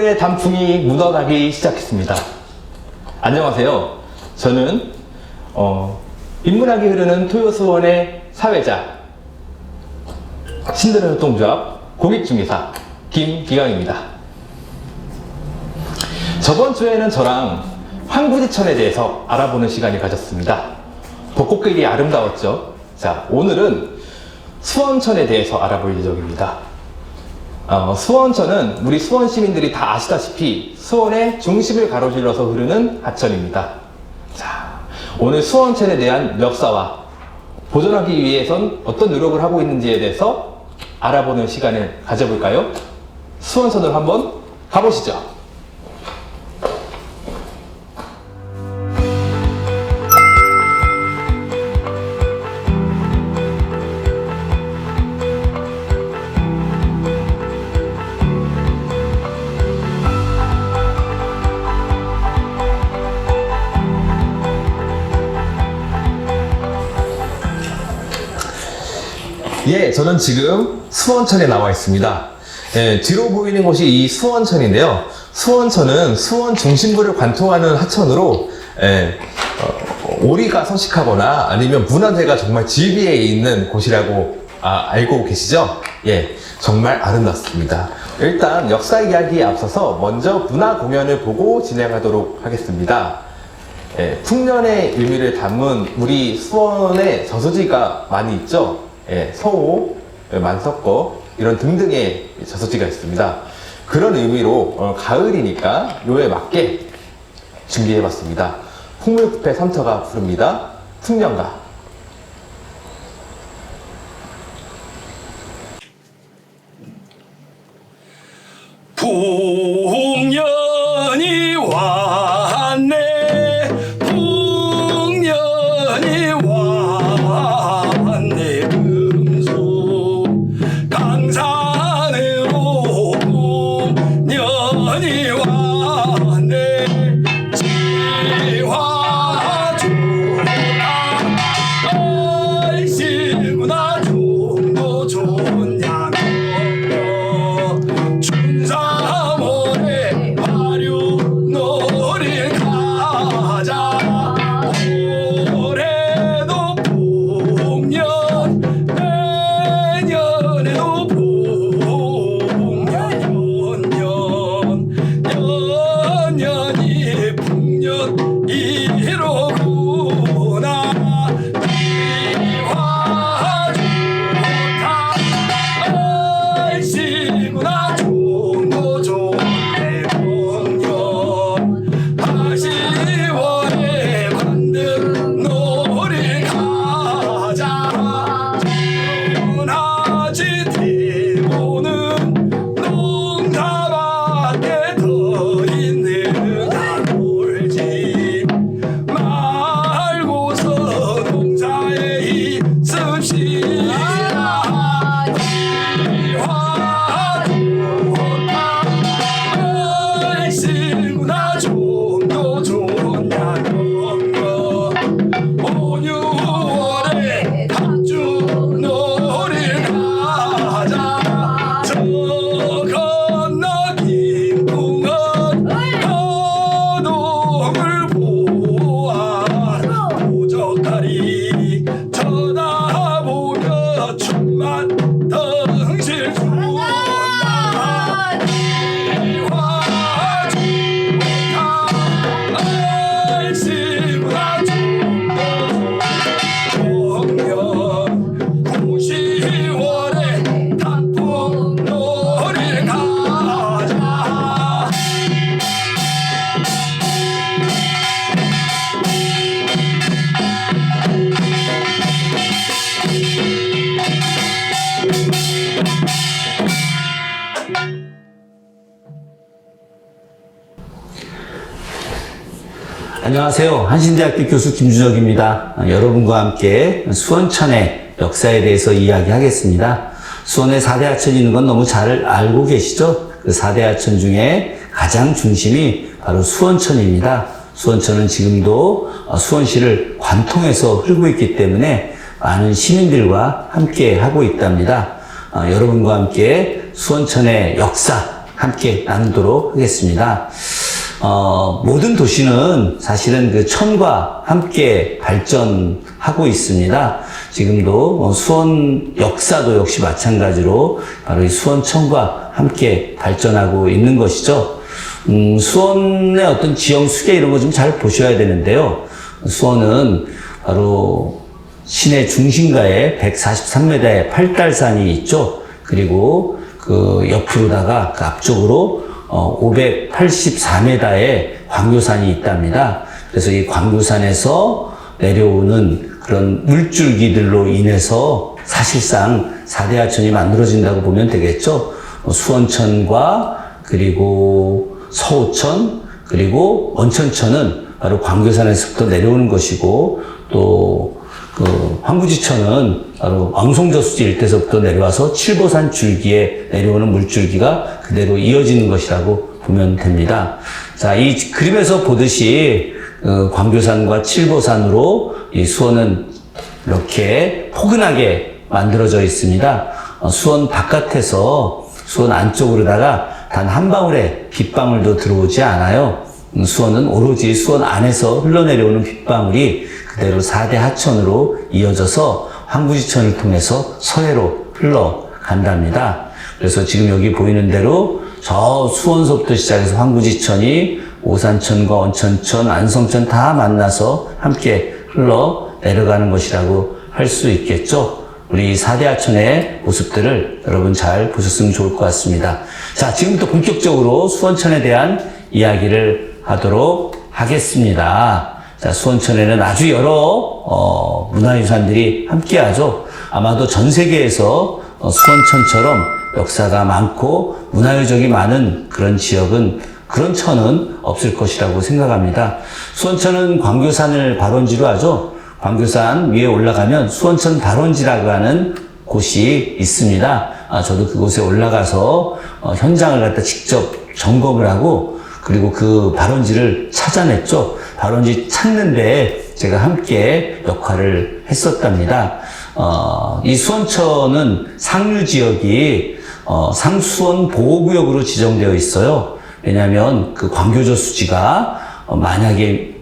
수원의 단풍이 묻어가기 시작했습니다. 안녕하세요. 저는 인문학이 흐르는 토요수원의 사회자, 신드라 협동조합 공익중개사 김기강입니다. 저번 주에는 저랑 황구지천에 대해서 알아보는 시간을 가졌습니다. 벚꽃길이 아름다웠죠? 자, 오늘은 수원천에 대해서 알아볼 예정입니다. 수원천은 우리 수원 시민들이 다 아시다시피 수원의 중심을 가로질러서 흐르는 하천입니다. 자, 오늘 수원천에 대한 역사와 보존하기 위해선 어떤 노력을 하고 있는지에 대해서 알아보는 시간을 가져볼까요? 수원천으로 한번 가보시죠. 예, 저는 지금 수원천에 나와 있습니다. 예, 뒤로 보이는 곳이 이 수원천인데요. 수원천은 수원 중심부를 관통하는 하천으로 오리가 서식하거나 아니면 문화재가 정말 질비해 있는 곳이라고 알고 계시죠? 예, 정말 아름답습니다. 일단 역사 이야기에 앞서서 먼저 문화 공연을 보고 진행하도록 하겠습니다. 풍년의 의미를 담은 우리 수원에 저수지가 많이 있죠? 서호, 만석거 이런 등등의 저수지가 있습니다. 그런 의미로 가을이니까 요에 맞게 준비해봤습니다. 풍물부패 삼터가 부릅니다. 풍년가. 풍년이 왔네, 풍년이 왔네. 강산으로 풍년이 왔네. 지화 좋다 얼씨구나 좀도 좋냐며 춘삼월에 화류놀이 가자. 올해도 풍년 내년에도 연년이 풍년이로구나. 이화 좋다 얼씨구나 좀도 좋네. 풍년 하시월에 만든 놀이 가자. 지문하지 대보는 농사밖에 더 있는 놀지 말고서 농사에 있읍시다. 이화 좋다 얼씨구나 좀도 좋냐며 5, 6월에 닭주 놀이 가자. 저 건너 김풍은 여동을 보아. 오적다리 쳐다보며 춤만 덩실 춘다. 이화 좋다 얼씨구나 좀도 풍년 9, 10월에 단풍놀이 가자. 안녕하세요. 한신대학교 교수 김준혁입니다. 여러분과 함께 수원천의 역사에 대해서 이야기하겠습니다. 수원에 4대 하천이 있는 건 너무 잘 알고 계시죠? 그 4대 하천 중에 가장 중심이 바로 수원천입니다. 수원천은 지금도 수원시를 관통해서 흐르고 있기 때문에 많은 시민들과 함께 하고 있답니다. 여러분과 함께 수원천의 역사, 함께 나누도록 하겠습니다. 모든 도시는 사실은 그 천과 함께 발전하고 있습니다. 지금도 수원 역사도 역시 마찬가지로 바로 이 수원천과 함께 발전하고 있는 것이죠. 수원의 어떤 지형 수계 이런 거 좀 잘 보셔야 되는데요. 수원은 바로 시내 중심가에 143m의 팔달산이 있죠. 그리고 그 옆으로다가 그 앞쪽으로 584m의 광교산이 있답니다. 그래서 이 광교산에서 내려오는 그런 물줄기들로 인해서 사실상 4대 하천이 만들어진다고 보면 되겠죠. 수원천과 그리고 서호천 그리고 원천천은 바로 광교산에서부터 내려오는 것이고 또 그 황구지천은 바로 왕송저수지 일대서부터 내려와서 칠보산 줄기에 내려오는 물줄기가 그대로 이어지는 것이라고 보면 됩니다. 자, 이 그림에서 보듯이 광교산과 칠보산으로 이 수원은 이렇게 포근하게 만들어져 있습니다. 수원 바깥에서 수원 안쪽으로다가 단 한 방울의 빗방울도 들어오지 않아요. 수원은 오로지 수원 안에서 흘러내려오는 빗방울이 그대로 4대 하천으로 이어져서 황구지천을 통해서 서해로 흘러간답니다. 그래서 지금 여기 보이는 대로 저 수원서부터 시작해서 황구지천이 오산천과 원천천, 안성천 다 만나서 함께 흘러 내려가는 것이라고 할 수 있겠죠. 우리 4대 하천의 모습들을 여러분 잘 보셨으면 좋을 것 같습니다. 자, 지금부터 본격적으로 수원천에 대한 이야기를 하도록 하겠습니다. 자, 수원천에는 아주 여러 문화유산들이 함께하죠. 아마도 전 세계에서 수원천처럼 역사가 많고 문화유적이 많은 그런 지역은 그런 천은 없을 것이라고 생각합니다. 수원천은 광교산을 발원지로 하죠. 광교산 위에 올라가면 수원천 발원지라고 하는 곳이 있습니다. 저도 그곳에 올라가서 현장을 갖다 직접 점검을 하고 그리고 그 발원지를 찾아냈죠. 발원지 찾는데 제가 함께 역할을 했었답니다. 이 수원천은 상류 지역이 상수원 보호구역으로 지정되어 있어요. 왜냐하면 그 광교저수지가 만약에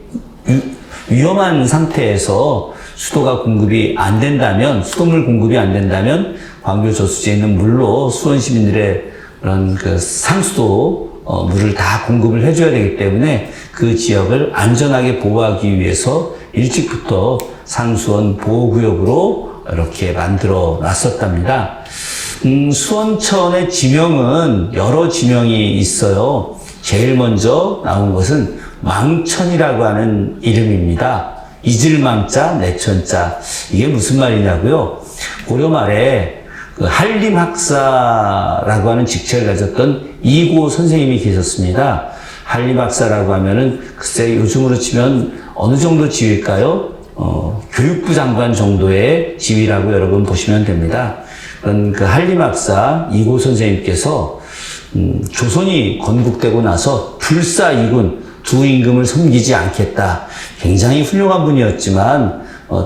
위험한 상태에서 수도가 공급이 안 된다면, 수돗물 공급이 안 된다면 광교저수지에 있는 물로 수원 시민들의 그런 그 상수도 물을 다 공급을 해줘야 되기 때문에 그 지역을 안전하게 보호하기 위해서 일찍부터 상수원 보호구역으로 이렇게 만들어 놨었답니다. 수원천의 지명은 여러 지명이 있어요. 제일 먼저 나온 것은 망천이라고 하는 이름입니다. 잊을망자, 내천자. 이게 무슨 말이냐고요? 고려 말에 그 한림학사라고 하는 직책을 가졌던 이고 선생님이 계셨습니다. 한림학사라고 하면은 글쎄 요즘으로 치면 어느 정도 지위일까요? 교육부 장관 정도의 지위라고 여러분 보시면 됩니다. 그런 그 한림학사 이고 선생님께서 조선이 건국되고 나서 불사이군 두 임금을 섬기지 않겠다. 굉장히 훌륭한 분이었지만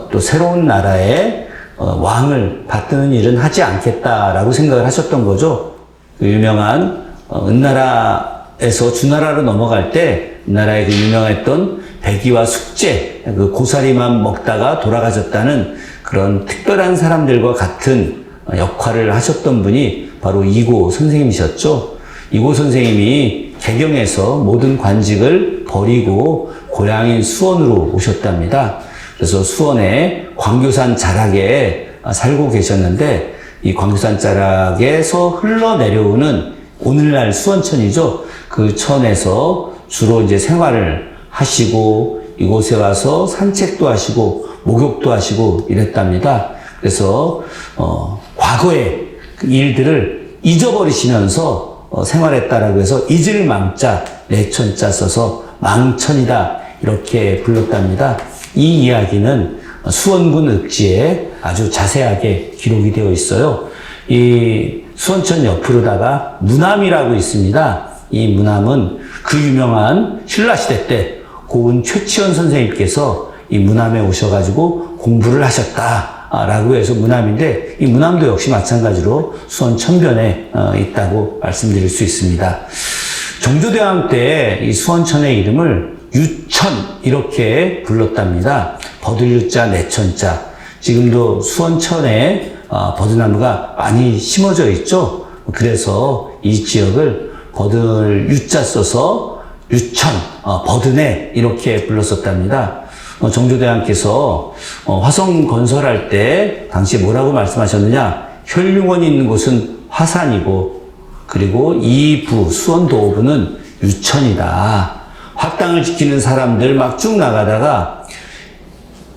또 새로운 나라의 왕을 받드는 일은 하지 않겠다라고 생각을 하셨던 거죠. 그 유명한 은나라에서 주나라로 넘어갈 때 은나라의 그 유명했던 백이와 숙제, 그 고사리만 먹다가 돌아가셨다는 그런 특별한 사람들과 같은 역할을 하셨던 분이 바로 이고 선생님이셨죠. 이고 선생님이 개경에서 모든 관직을 버리고 고향인 수원으로 오셨답니다. 그래서 수원의 광교산 자락에 살고 계셨는데 이 광교산 자락에서 흘러내려오는 오늘날 수원천이죠. 그 천에서 주로 이제 생활을 하시고 이곳에 와서 산책도 하시고 목욕도 하시고 이랬답니다. 그래서 과거의 그 일들을 잊어버리시면서 생활했다라고 해서 잊을 망자, 내천자 써서 망천이다 이렇게 불렀답니다. 이 이야기는 수원군 읍지에 아주 자세하게 기록이 되어 있어요. 이 수원천 옆으로다가 무남이라고 있습니다. 이 무남은 그 유명한 신라시대 때 고은 최치원 선생님께서 이 무남에 오셔가지고 공부를 하셨다 라고 해서 무남인데, 이 무남도 역시 마찬가지로 수원 천변에 있다고 말씀드릴 수 있습니다. 정조대왕 때 이 수원천의 이름을 유천 이렇게 불렀답니다. 버들유자 내천자. 지금도 수원천에 버드나무가 많이 심어져 있죠. 그래서 이 지역을 버들유자 써서 유천, 버드네 이렇게 불렀었답니다. 정조대왕께서 화성 건설할 때 당시에 뭐라고 말씀하셨느냐? 혈융원이 있는 곳은 화산이고 그리고 이부 수원도부는 유천이다. 화땅을 지키는 사람들 막 쭉 나가다가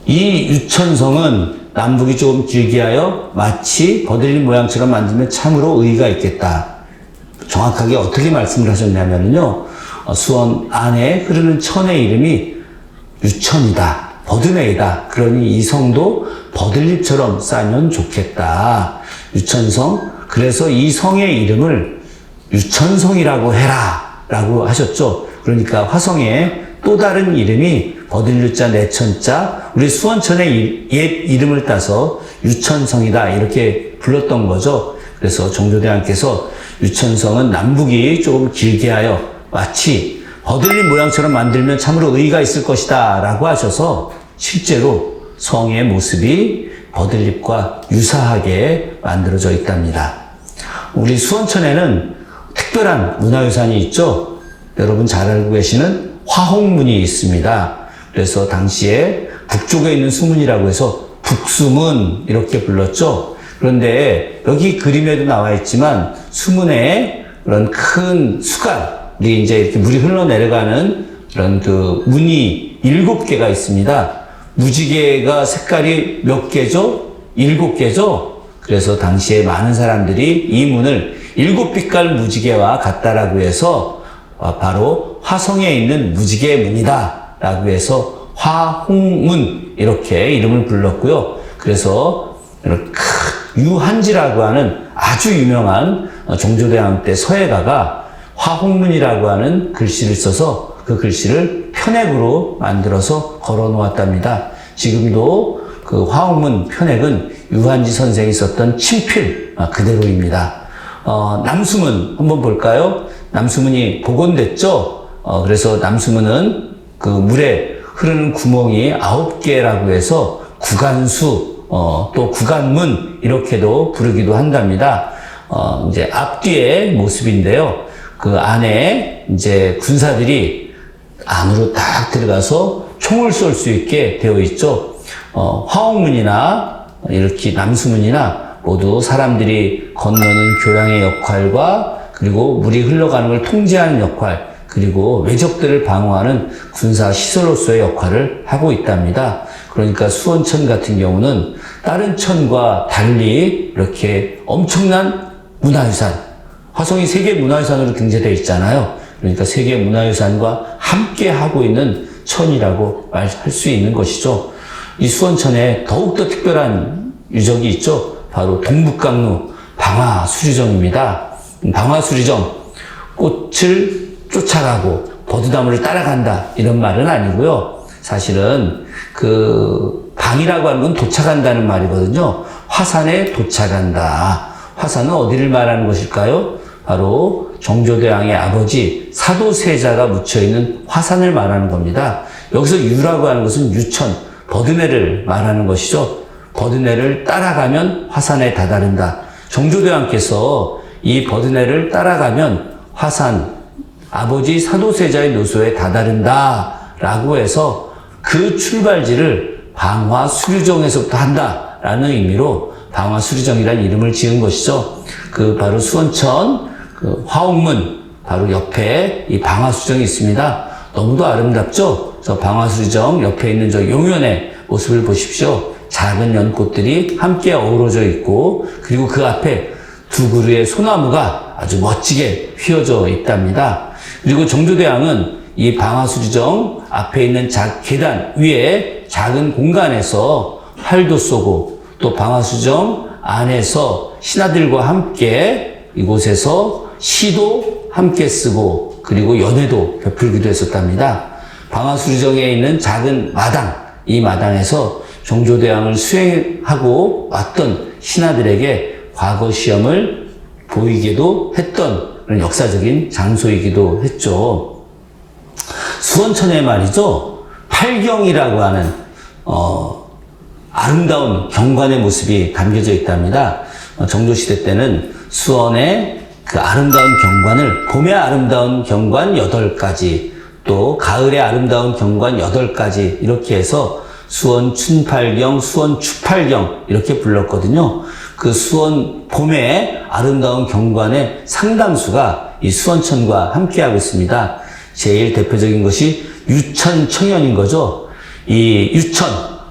이 유천성은 남북이 조금 길게 하여 마치 버들린 모양처럼 만들면 참으로 의의가 있겠다. 정확하게 어떻게 말씀을 하셨냐면요. 수원 안에 흐르는 천의 이름이 유천이다. 버드네이다. 그러니 이 성도 버들잎처럼 쌓으면 좋겠다. 유천성. 그래서 이 성의 이름을 유천성이라고 해라. 라고 하셨죠. 그러니까 화성의 또 다른 이름이 버들유자 내천자, 우리 수원천의 옛 이름을 따서 유천성이다. 이렇게 불렀던 거죠. 그래서 정조대왕께서 유천성은 남북이 조금 길게 하여 마치 버들잎 모양처럼 만들면 참으로 의의가 있을 것이다. 라고 하셔서 실제로 성의 모습이 버들잎과 유사하게 만들어져 있답니다. 우리 수원천에는 특별한 문화유산이 있죠. 여러분 잘 알고 계시는 화홍문이 있습니다. 그래서 당시에 북쪽에 있는 수문이라고 해서 북수문 이렇게 불렀죠. 그런데 여기 그림에도 나와 있지만 수문에 그런 큰 수간이 이제 이렇게 물이 흘러내려가는 그런 그 문이 7개가 있습니다. 무지개가 색깔이 몇 개죠? 7개죠? 그래서 당시에 많은 사람들이 이 문을 7빛깔 무지개와 같다라고 해서 바로 화성에 있는 무지개 문이다 라고 해서 화홍문 이렇게 이름을 불렀고요. 그래서 유한지라고 하는 아주 유명한 정조대왕 때 서예가가 화홍문이라고 하는 글씨를 써서 그 글씨를 편액으로 만들어서 걸어 놓았답니다. 지금도 그 화홍문 편액은 유한지 선생이 썼던 친필 그대로입니다. 남수문 한번 볼까요? 남수문이 복원됐죠? 그래서 남수문은 그 물에 흐르는 구멍이 9개라고 해서 구간수, 또 구간문 이렇게도 부르기도 한답니다. 이제 앞뒤의 모습인데요. 그 안에 이제 군사들이 안으로 딱 들어가서 총을 쏠 수 있게 되어 있죠. 화홍문이나 이렇게 남수문이나 모두 사람들이 건너는 교량의 역할과 그리고 물이 흘러가는 걸 통제하는 역할, 그리고 외적들을 방어하는 군사 시설로서의 역할을 하고 있답니다. 그러니까 수원천 같은 경우는 다른 천과 달리 이렇게 엄청난 문화유산, 화성이 세계 문화유산으로 등재되어 있잖아요. 그러니까 세계 문화유산과 함께 하고 있는 천이라고 말할 수 있는 것이죠. 이 수원천에 더욱더 특별한 유적이 있죠. 바로 동북강루 방화수리정입니다. 방화수리정, 꽃을 쫓아가고 버드나무를 따라간다 이런 말은 아니고요. 사실은 그 방이라고 하는 건 도착한다는 말이거든요. 화산에 도착한다. 화산은 어디를 말하는 것일까요? 바로 정조대왕의 아버지 사도세자가 묻혀있는 화산을 말하는 겁니다. 여기서 유라고 하는 것은 유천, 버드네를 말하는 것이죠. 버드네를 따라가면 화산에 다다른다. 정조대왕께서 이 버드네를 따라가면 화산, 아버지 사도세자의 노소에 다다른다 라고 해서 그 출발지를 방화수류정에서부터 한다 라는 의미로 방화수류정이라는 이름을 지은 것이죠. 그 바로 수원천 그 화홍문 바로 옆에 이 방화수정이 있습니다. 너무도 아름답죠? 저 방화수정 옆에 있는 저 용연의 모습을 보십시오. 작은 연꽃들이 함께 어우러져 있고 그리고 그 앞에 두 그루의 소나무가 아주 멋지게 휘어져 있답니다. 그리고 정조대왕은 이 방화수리정 앞에 있는 계단 위에 작은 공간에서 활도 쏘고 또 방화수리정 안에서 신하들과 함께 이곳에서 시도 함께 쓰고 그리고 연회도 베풀기도 했었답니다. 방화수리정에 있는 작은 마당, 이 마당에서 종조대왕을 수행하고 왔던 신하들에게 과거 시험을 보이기도 했던 그런 역사적인 장소이기도 했죠. 수원천에 말이죠. 팔경이라고 하는 아름다운 경관의 모습이 담겨져 있답니다. 정조시대 때는 수원의 그 아름다운 경관을 봄의 아름다운 경관 8가지 또 가을의 아름다운 경관 8가지 이렇게 해서 수원 춘팔경, 수원 추팔경 이렇게 불렀거든요. 그 수원 봄의 아름다운 경관의 상당수가 이 수원천과 함께하고 있습니다. 제일 대표적인 것이 유천청연인 거죠. 이 유천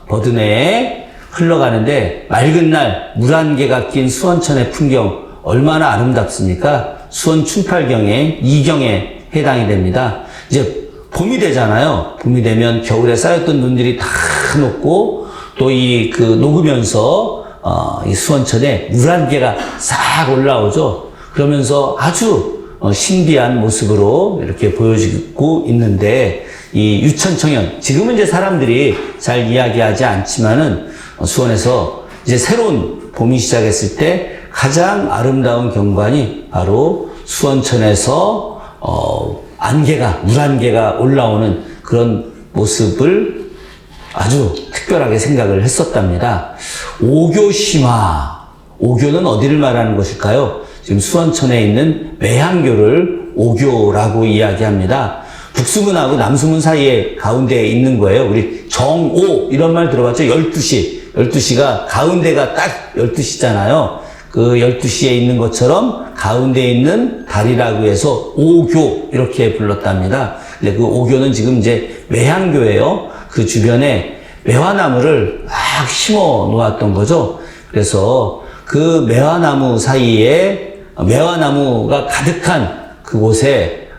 버드네에 흘러가는데 맑은 날 물 한 개가 낀 수원천의 풍경 얼마나 아름답습니까? 수원 춘팔경의 2경에 해당이 됩니다. 이제 봄이 되잖아요. 봄이 되면 겨울에 쌓였던 눈들이 다 녹고 또 녹으면서 이 수원천에 물 한 개가 싹 올라오죠. 그러면서 아주 신비한 모습으로 이렇게 보여지고 있는데 이 유천청연 지금은 이제 사람들이 잘 이야기하지 않지만은 수원에서 이제 새로운 봄이 시작했을 때 가장 아름다운 경관이 바로 수원천에서 물 한 개가 올라오는 그런 모습을 아주 특별하게 생각을 했었답니다. 오교심화. 오교는 어디를 말하는 것일까요? 지금 수원천에 있는 매향교를 오교라고 이야기합니다. 북수문하고 남수문 사이에 가운데에 있는 거예요. 우리 정오 이런 말 들어봤죠? 12시. 12시가 가운데가 딱 12시잖아요. 그 12시에 있는 것처럼 가운데에 있는 달이라고 해서 오교 이렇게 불렀답니다. 근데 그 오교는 지금 이제 매향교예요. 그 주변에 매화나무를 막 심어 놓았던 거죠. 그래서 그 매화나무 사이에 매화나무가 가득한 그곳에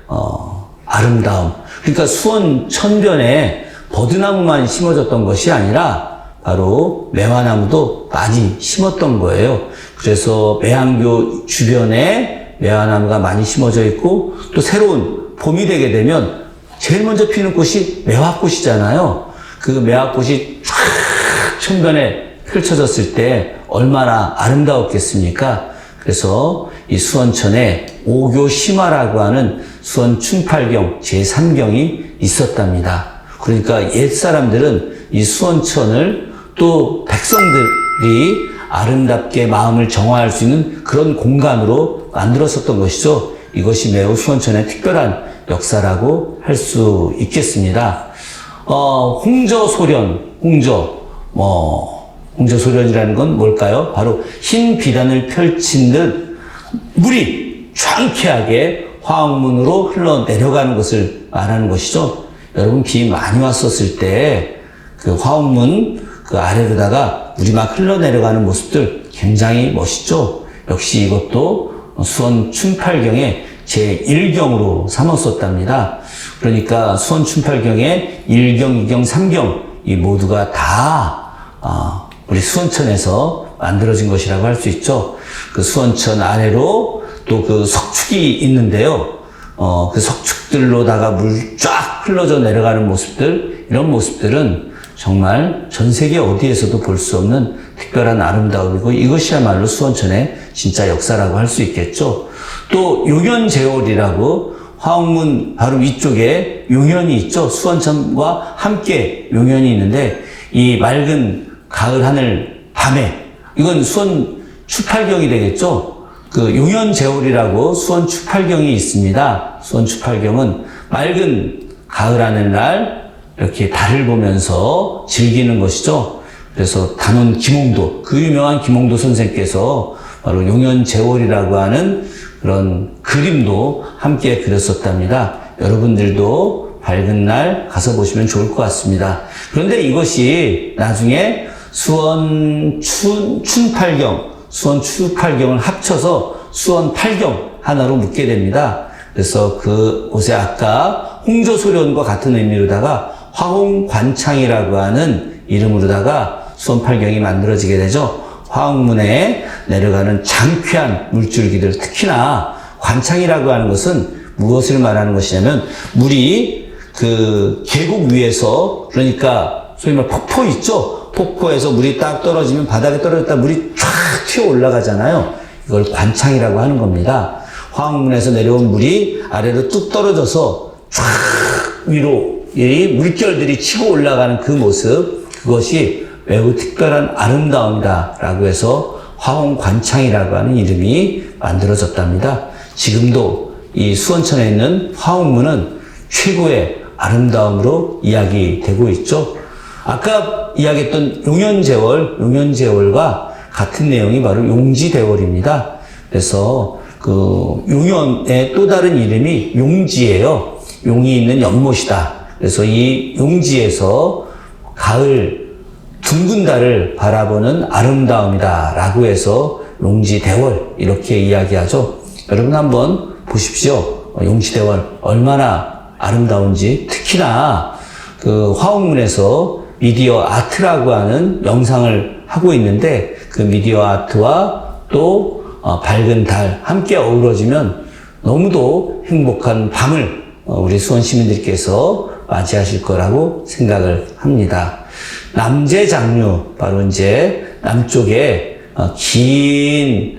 아름다움. 그러니까 수원 천변에 버드나무만 심어졌던 것이 아니라 바로 매화나무도 많이 심었던 거예요. 그래서 매향교 주변에 매화나무가 많이 심어져 있고 또 새로운 봄이 되게 되면 제일 먼저 피는 꽃이 매화꽃이잖아요. 그 매화꽃이 쫙 천변에 펼쳐졌을 때 얼마나 아름다웠겠습니까? 그래서 이 수원천에 오교심화라고 하는 수원 춘팔경 제3경이 있었답니다. 그러니까 옛 사람들은 이 수원천을 또 백성들이 아름답게 마음을 정화할 수 있는 그런 공간으로 만들었었던 것이죠. 이것이 매우 수원천의 특별한 역사라고 할 수 있겠습니다. 홍저소련, 홍저소련이라는 건 뭘까요? 바로 흰 비단을 펼친 듯 물이 상쾌하게 화학문으로 흘러내려가는 것을 말하는 것이죠. 여러분 비 많이 왔었을 때 그 화학문 그 아래로다가 물이 막 흘러내려가는 모습들 굉장히 멋있죠. 역시 이것도 수원 춘팔경의 제1경으로 삼았었답니다. 그러니까 수원 춘팔경의 1경, 2경, 3경 이 모두가 다 우리 수원천에서 만들어진 것이라고 할 수 있죠. 그 수원천 아래로 또 그 석축이 있는데요. 그 석축들로다가 물 쫙 흘러져 내려가는 모습들, 이런 모습들은 정말 전 세계 어디에서도 볼 수 없는 특별한 아름다움이고 이것이야말로 수원천의 진짜 역사라고 할 수 있겠죠. 또 용현제월이라고 화옥문 바로 위쪽에 용현이 있죠. 수원천과 함께 용현이 있는데 이 맑은 가을 하늘 밤에 이건 수원 추팔경이 되겠죠. 그 용현제월이라고 수원 추팔경이 있습니다. 수원 추팔경은 맑은 가을 하늘날 이렇게 달을 보면서 즐기는 것이죠. 그래서 단원 김홍도, 그 유명한 김홍도 선생께서 바로 용현제월이라고 하는 그런 그림도 함께 그렸었답니다. 여러분들도 밝은 날 가서 보시면 좋을 것 같습니다. 그런데 이것이 나중에 수원 춘팔경, 수원 추팔경을 합쳐서 수원 팔경 하나로 묶게 됩니다. 그래서 그곳에 아까 홍조소련과 같은 의미로다가 화홍관창이라고 하는 이름으로다가 수원 팔경이 만들어지게 되죠. 화옥문에 내려가는 장쾌한 물줄기들, 특히나 관창이라고 하는 것은 무엇을 말하는 것이냐면 물이 그 계곡 위에서, 그러니까 소위 말 폭포 있죠? 폭포에서 물이 딱 떨어지면 바닥에 떨어졌다 물이 쫙 튀어 올라가잖아요. 이걸 관창이라고 하는 겁니다. 화학문에서 내려온 물이 아래로 뚝 떨어져서 쫙 위로 이 물결들이 치고 올라가는 그 모습, 그것이 매우 특별한 아름다움이다라고 해서 화홍관창이라고 하는 이름이 만들어졌답니다. 지금도 이 수원천에 있는 화홍문은 최고의 아름다움으로 이야기되고 있죠. 아까 이야기했던 용연제월과 같은 내용이 바로 용지대월입니다. 그래서 그 용연의 또 다른 이름이 용지예요. 용이 있는 연못이다. 그래서 이 용지에서 가을 둥근 달을 바라보는 아름다움이다 라고 해서 용지대월 이렇게 이야기하죠. 여러분 한번 보십시오. 용지대월 얼마나 아름다운지. 특히나 그 화옥문에서 미디어 아트라고 하는 영상을 하고 있는데 그 미디어 아트와 또 밝은 달 함께 어우러지면 너무도 행복한 밤을 우리 수원 시민들께서 맞이하실 거라고 생각을 합니다. 남제장류, 바로 이제 남쪽에 긴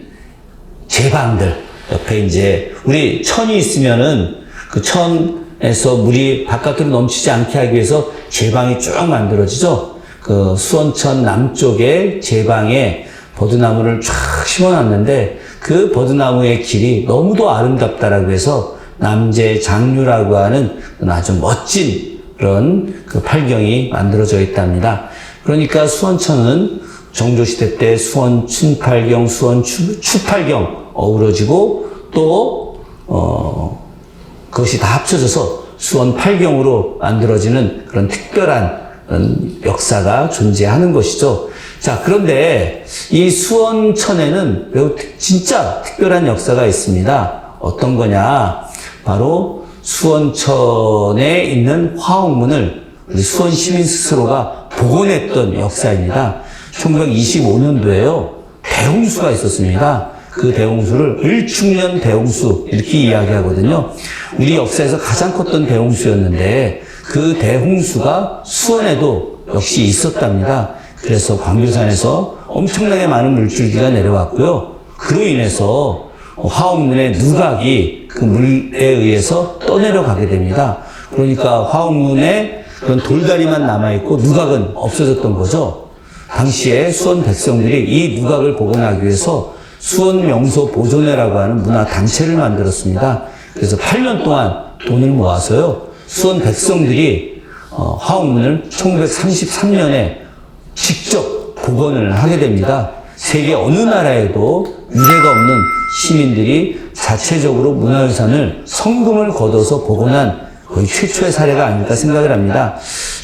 제방들 옆에 이제 우리 천이 있으면은 그 천에서 물이 바깥으로 넘치지 않게 하기 위해서 제방이 쭉 만들어지죠. 그 수원천 남쪽에 제방에 버드나무를 쫙 심어놨는데 그 버드나무의 길이 너무도 아름답다라고 해서 남제장류라고 하는 아주 멋진 그런 그 팔경이 만들어져 있답니다. 그러니까 수원천은 정조시대 때 수원 춘팔경, 수원 추팔경 어우러지고 또 그것이 다 합쳐져서 수원 팔경으로 만들어지는 그런 특별한 그런 역사가 존재하는 것이죠. 자, 그런데 이 수원천에는 매우 진짜 특별한 역사가 있습니다. 어떤 거냐? 바로 수원천에 있는 화옥문을 우리 수원 시민 스스로가 복원했던 역사입니다. 1925년도에요. 대홍수가 있었습니다. 그 대홍수를 을충년 대홍수 이렇게 이야기하거든요. 우리 역사에서 가장 컸던 대홍수였는데 그 대홍수가 수원에도 역시 있었답니다. 그래서 광교산에서 엄청나게 많은 물줄기가 내려왔고요. 그로 인해서 화옥문의 누각이 그 물에 의해서 떠내려가게 됩니다. 그러니까 화옥문에 그런 돌다리만 남아있고 누각은 없어졌던 거죠. 당시에 수원 백성들이 이 누각을 복원하기 위해서 수원 명소 보존회라고 하는 문화단체를 만들었습니다. 그래서 8년 동안 돈을 모아서요. 수원 백성들이 화옥문을 1933년에 직접 복원을 하게 됩니다. 세계 어느 나라에도 유례가 없는 시민들이 자체적으로 문화유산을 성금을 걷어서 복원한 거의 최초의 사례가 아닐까 생각을 합니다.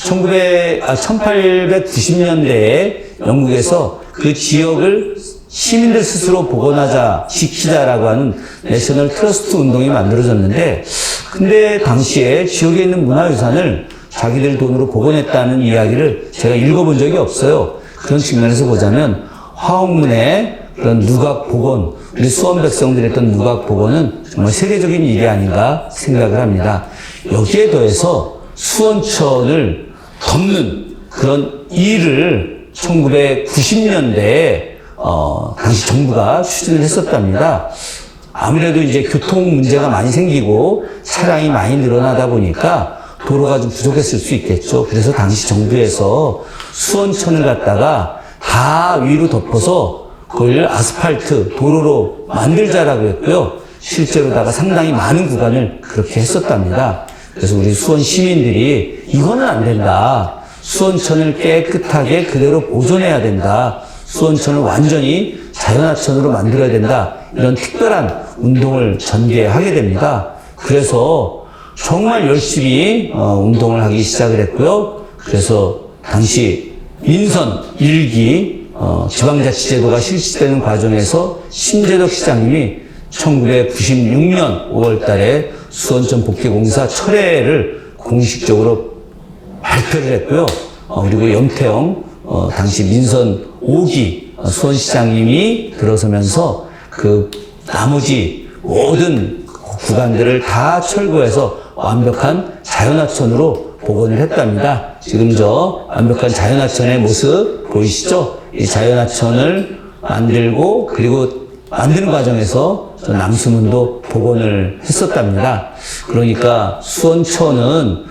1890년대에 영국에서 그 지역을 시민들 스스로 복원하자, 지키자라고 하는 내셔널 트러스트 운동이 만들어졌는데, 근데 당시에 지역에 있는 문화유산을 자기들 돈으로 복원했다는 이야기를 제가 읽어본 적이 없어요. 그런 측면에서 보자면 화옥문의 그런 누각 복원, 우리 수원 백성들이 했던 누각 복원은 정말 세계적인 일이 아닌가 생각을 합니다. 여기에 더해서 수원천을 덮는 그런 일을 1990년대에 당시 정부가 추진을 했었답니다. 아무래도 이제 교통 문제가 많이 생기고 차량이 많이 늘어나다 보니까 도로가 좀 부족했을 수 있겠죠. 그래서 당시 정부에서 수원천을 갖다가 다 위로 덮어서 그걸 아스팔트 도로로 만들자라고 했고요. 실제로다가 상당히 많은 구간을 그렇게 했었답니다. 그래서 우리 수원 시민들이 이거는 안 된다. 수원천을 깨끗하게 그대로 보존해야 된다. 수원천을 완전히 자연하천으로 만들어야 된다. 이런 특별한 운동을 전개하게 됩니다. 그래서 정말 열심히 운동을 하기 시작을 했고요. 그래서 당시 민선 1기 지방자치제도가 실시되는 과정에서 신재덕 시장님이 1996년 5월 달에 수원천 복개공사 철회를 공식적으로 발표를 했고요. 그리고 염태영 당시 민선 5기 수원시장님이 들어서면서 그 나머지 모든 구간들을 다 철거해서 완벽한 자연하천으로 복원을 했답니다. 지금 저 완벽한 자연하천의 모습 보이시죠? 이 자연하천을 만들고 그리고 만드는 과정에서 저 남수문도 복원을 했었답니다. 그러니까 수원천은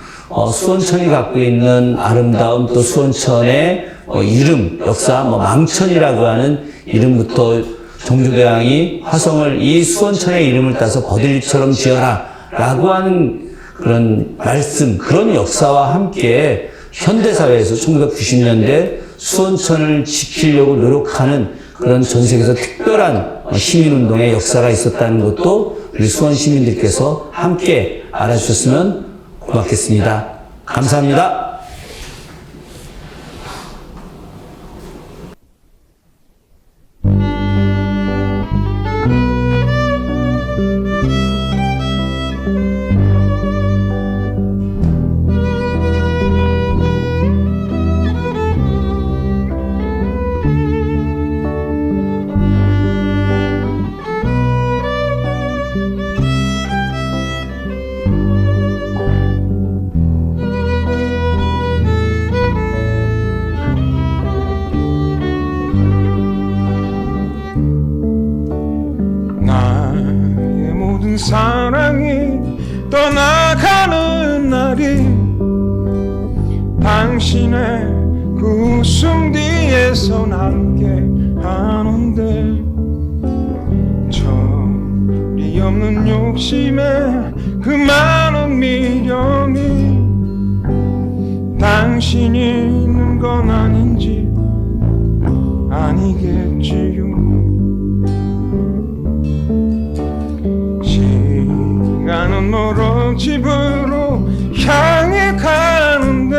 수원천이 갖고 있는 아름다움, 또 수원천의 이름, 역사, 망천이라고 하는 이름부터 정조대왕이 화성을 이 수원천의 이름을 따서 거들잎처럼 지어라 라고 하는 그런 말씀, 그런 역사와 함께 현대사회에서 1990년대 수원천을 지키려고 노력하는 그런 전 세계에서 특별한 시민운동의 역사가 있었다는 것도 우리 수원 시민들께서 함께 알아주셨으면 고맙겠습니다. 감사합니다. 나의 모든 사랑이 떠나가는 날이 당신의 그 웃음 뒤에서 함께 하는데 절이 없는 욕심에 그 많은 미련이 당신이 있는 건 아닌지 아니겠지요. 시간은 멀어 집으로 향해 가는데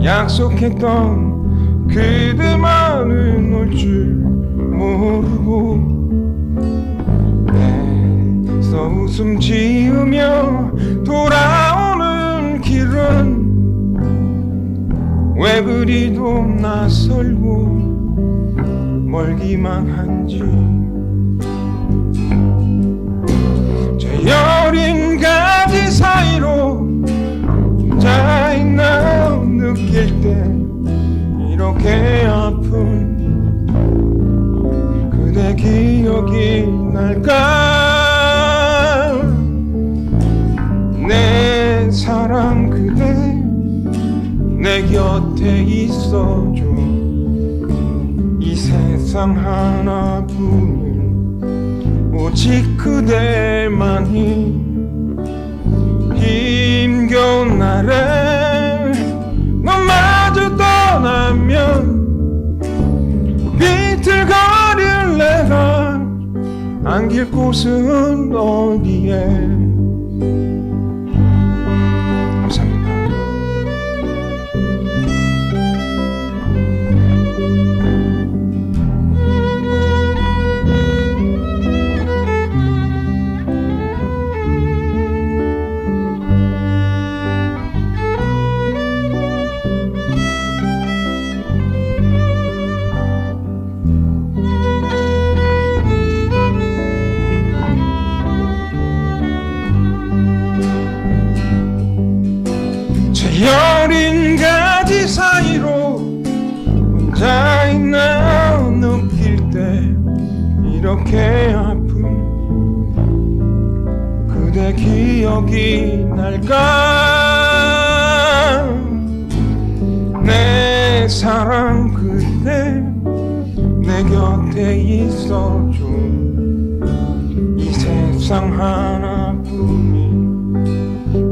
약속했던 그대만은 올 줄 모르고 애써 웃음 지으며 돌아오는 길은 왜 그리도 낯설고 멀기만 한지 여린 가지 사이로 혼자 있나 느낄 때 이렇게 아픈 그대 기억이 날까. 내 사랑 그대 내 곁에 있어줘. 이 세상 하나뿐인 오직 그대만이 힘겨운 날에 너마저 떠나면 비틀거릴 내가 안길 곳은 어디에. 감사합니다. 여린 가지 사이로 혼자 있나 느낄 때 이렇게 아픈 그대 기억이 날까. 내 사랑 그대 내 곁에 있어줘. 이 세상 하나뿐인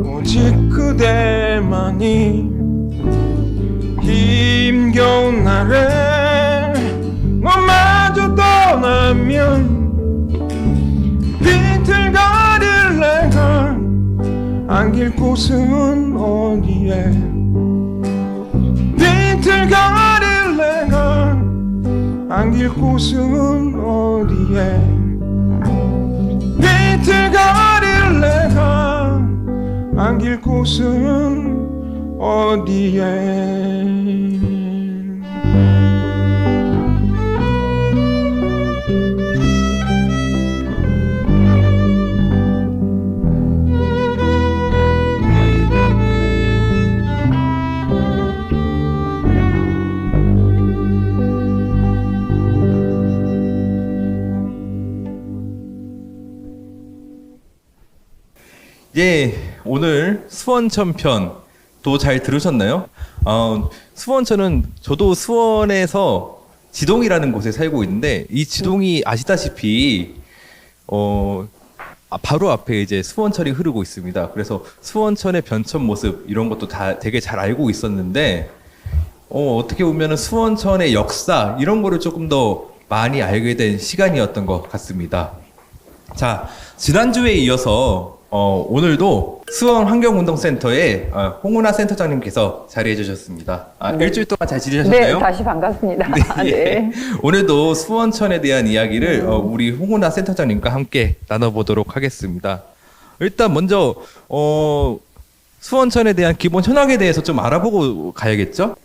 오직 그대만이 힘겨운 날에 너마저 떠나면 비틀거릴 내가 안길 곳은 어디에. 비틀거릴 내가 안길 곳은 어디에. 비틀거릴 내가 안길 곳은 어디에. 예, 오늘 수원천 편도 잘 들으셨나요? 수원천은 저도 수원에서 지동이라는 곳에 살고 있는데 이 지동이 아시다시피 바로 앞에 이제 수원천이 흐르고 있습니다. 그래서 수원천의 변천 모습 이런 것도 다 되게 잘 알고 있었는데 어떻게 보면은 수원천의 역사 이런 거를 조금 더 많이 알게 된 시간이었던 것 같습니다. 자, 지난주에 이어서 오늘도 수원환경운동센터의 홍은아 센터장님께서 자리해 주셨습니다. 일주일 동안 잘 지내셨나요? 네, 다시 반갑습니다. 네, 예. 오늘도 수원천에 대한 이야기를 우리 홍은아 센터장님과 함께 나눠보도록 하겠습니다. 일단 먼저 수원천에 대한 기본 현황에 대해서 좀 알아보고 가야겠죠?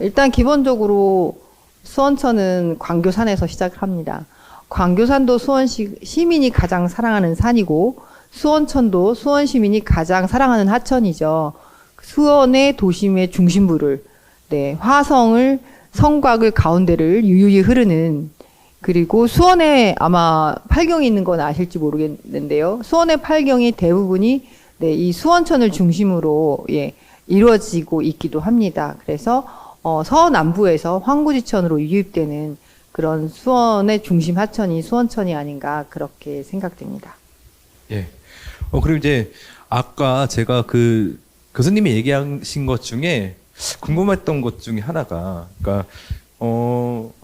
일단 기본적으로 수원천은 광교산에서 시작을 합니다. 광교산도 수원 시민이 가장 사랑하는 산이고 수원천도 수원 시민이 가장 사랑하는 하천이죠. 수원의 도심의 중심부를, 화성을, 성곽을 가운데를 유유히 흐르는, 그리고 수원에 아마 팔경이 있는 건 아실지 모르겠는데요. 수원의 팔경이 대부분이 이 수원천을 중심으로 이루어지고 있기도 합니다. 그래서 서남부에서 황구지천으로 유입되는 그런 수원의 중심 하천이 수원천이 아닌가 그렇게 생각됩니다. 예. 그리고 이제 아까 제가 그 교수님이 얘기하신 것 중에 궁금했던 것 중에 하나가, 그러니까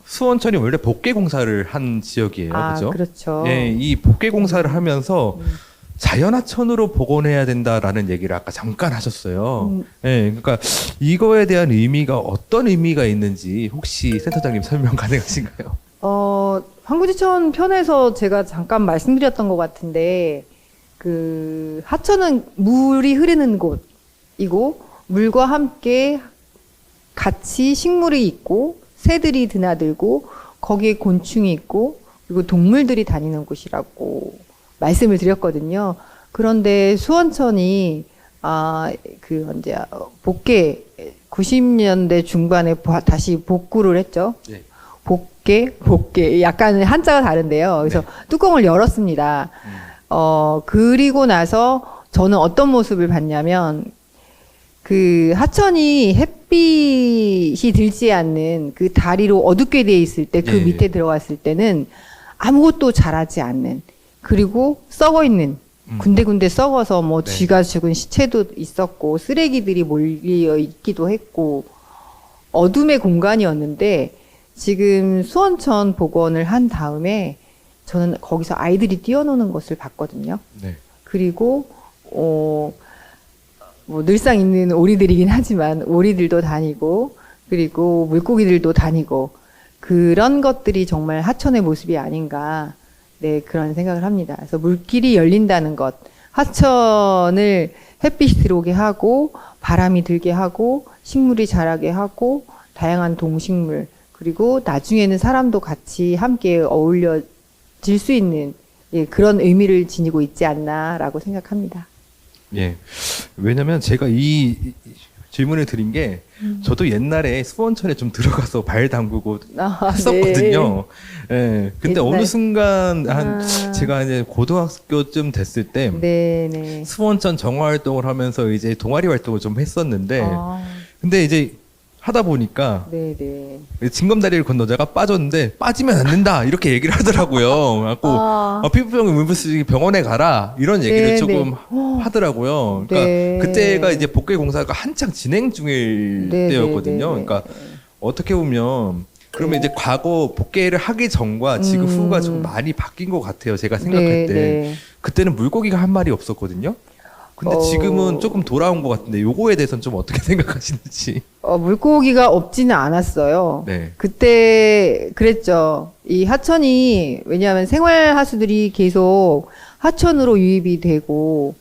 수원천이 원래 복개 공사를 한 지역이에요, 그죠? 그렇죠. 예, 이 복개 공사를 하면서 자연하천으로 복원해야 된다라는 얘기를 아까 잠깐 하셨어요. 예, 그러니까 이거에 대한 의미가 어떤 의미가 있는지 혹시 센터장님 설명 가능하신가요? 황구지천 편에서 제가 잠깐 말씀드렸던 것 같은데, 그 하천은 물이 흐르는 곳이고 물과 함께 같이 식물이 있고 새들이 드나들고 거기에 곤충이 있고 그리고 동물들이 다니는 곳이라고 말씀을 드렸거든요. 그런데 수원천이 복개 90년대 중반에 다시 복구를 했죠. 네. 복개 약간 한자가 다른데요. 그래서 뚜껑을 열었습니다. 그리고 나서 저는 어떤 모습을 봤냐면, 그 하천이 햇빛이 들지 않는 그 다리로 어둡게 되어 있을 때, 그 밑에 들어갔을 때는 아무것도 자라지 않는, 그리고 썩어 있는, 군데군데 썩어서 쥐가 죽은 시체도 있었고, 쓰레기들이 몰려 있기도 했고, 어둠의 공간이었는데, 지금 수원천 복원을 한 다음에 저는 거기서 아이들이 뛰어노는 것을 봤거든요. 네. 그리고 늘상 있는 오리들이긴 하지만 오리들도 다니고 그리고 물고기들도 다니고 그런 것들이 정말 하천의 모습이 아닌가, 그런 생각을 합니다. 그래서 물길이 열린다는 것, 하천을 햇빛이 들어오게 하고 바람이 들게 하고 식물이 자라게 하고 다양한 동식물, 그리고 나중에는 사람도 같이 함께 어울려질 수 있는 그런 의미를 지니고 있지 않나라고 생각합니다. 예. 왜냐면 제가 이 질문을 드린 게 저도 옛날에 수원천에 좀 들어가서 발 담그고 했었거든요. 예. 근데 어느 순간 제가 이제 고등학교쯤 됐을 때 수원천 정화 활동을 하면서 이제 동아리 활동을 좀 했었는데 근데 이제 하다 보니까 징검다리를 건너자가 빠졌는데 빠지면 안 된다 이렇게 얘기를 하더라고요. 그래갖고 피부병에 물부스지 병원에 가라 이런 얘기를 조금 하더라고요. 그러니까 그때가 이제 복개 공사가 한창 진행 중일 때였거든요. 그러니까 어떻게 보면 그러면 이제 과거 복개를 하기 전과 지금 후가 좀 많이 바뀐 것 같아요. 제가 생각할 때 그때는 물고기가 한 마리 없었거든요. 근데 지금은 조금 돌아온 것 같은데 요거에 대해서는 좀 어떻게 생각하시는지. 물고기가 없지는 않았어요. 그때 그랬죠. 이 하천이, 왜냐하면 생활하수들이 계속 하천으로 유입이 되고